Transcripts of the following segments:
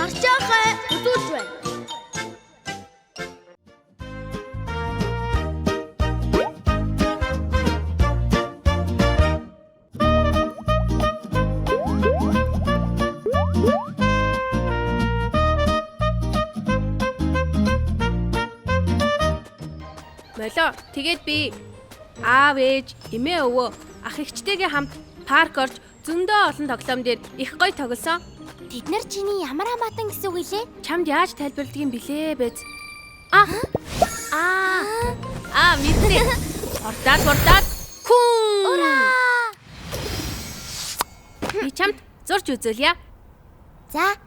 гарч яахаа үзүүлж байна. Молоо, тэгээд би аав ээж, эмээ өвөө, ах эгчтэйгээ хамт парк орж зөндөө олон тоглоом дээр их гоё тоглосон. Тэд нар чиний ямар хамаатан гэсэн үг илээ? Чамд яаж тайлбарлагдгийг билээ бэз. Мэдээ. Хурдаад. Күн. Ураа! Би чамд зурж үзүүлье. За.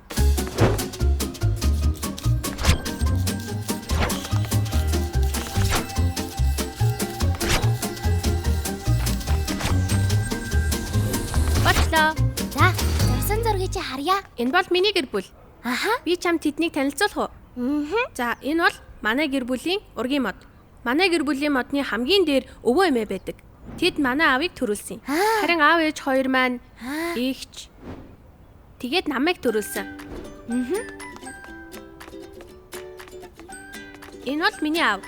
Бодлоо. За, зурсан зургийг чи харъя. Энэ бол миний гэр бүл. Аха. Би чамд тэднийг танилцуулах уу? За, энэ бол манай гэр бүлийн ургийн мод. Манай гэр бүлийн модны хамгийн дээр өвөө эмээ байдаг. Тэд манай аавыг төрүүлсэн. Харин аав ээж хоёр маань ихч. Тэгээд намайг төрүүлсэн. Энэ бол миний аав.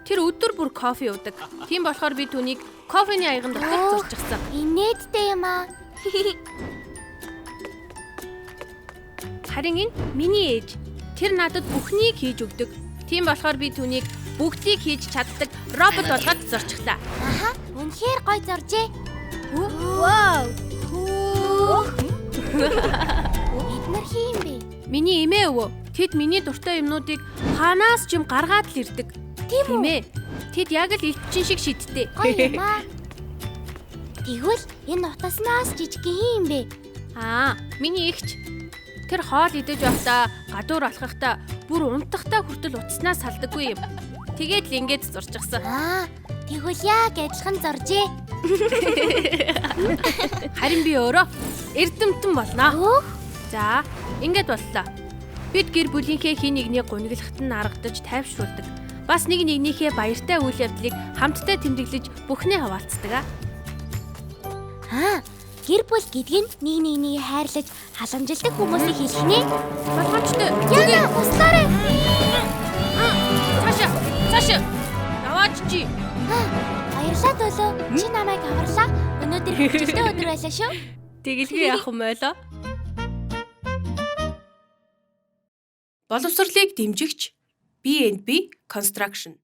Тэр өдөр бүр кофе уудаг. Тийм болохоор би түүнийг кофений аяган дотор зурчихсан. Инээдтэй юм аа. Харин энэ миний ээж. Тэр надад бүхнийг хийж өгдөг. Тийм болохоор би түүнийг бүгдийг хийж чаддаг робот болгоод зурчихлаа. Аха. Үнэхээр гоё зуржээ. Вау! Эд нар хийм бэ? Миний эмээ өвөө. Тэд миний дуртай юмнуудыг ханаас ч юм гаргаад л ирдэг. Тийм үү? Тэд яг л элчин шиг шидтэй. Гоё юм аа. Тэгвэл энэ утаснаас жижигхэн юм бэ? Миний эгч. Тэр хоол идэж байхдаа, гадуур алхахдаа, бүр унтахдаа хүртэл утаснаас салдаггүй юм. Тэгээд л ингэж зурчихсан. Тэгвэл яг адилхан зуржээ. Харин би өөрөө эрдэмтэн болно. Өөх. За, ингэж боллоо. Бид гэр бүлийнхээ хин нэгнийг гуниглахад нь аргадаж тайвшруулдаг. Бас нэг нэгнийхээ баяртай үйл явдлыг хамтдаа тэмдэглэж бүхнээ хаваалцдаг. Гэр бүл гэдэг нь нэг нэгнийг хайрлаж халамжилдаг хүмүүсийг хэлэх нэ. Болгоомжтой. Яна, устаарай. Цаашаа. Яваач чи. Баярлалаа дөлөө. Чи намайг аварлаа. Өнөөдөр хөвчлөлтэй өдөр байлаа шүү. Тэгэлгүй яах юм байлаа. Боловсролыг дэмжигч B&B Construction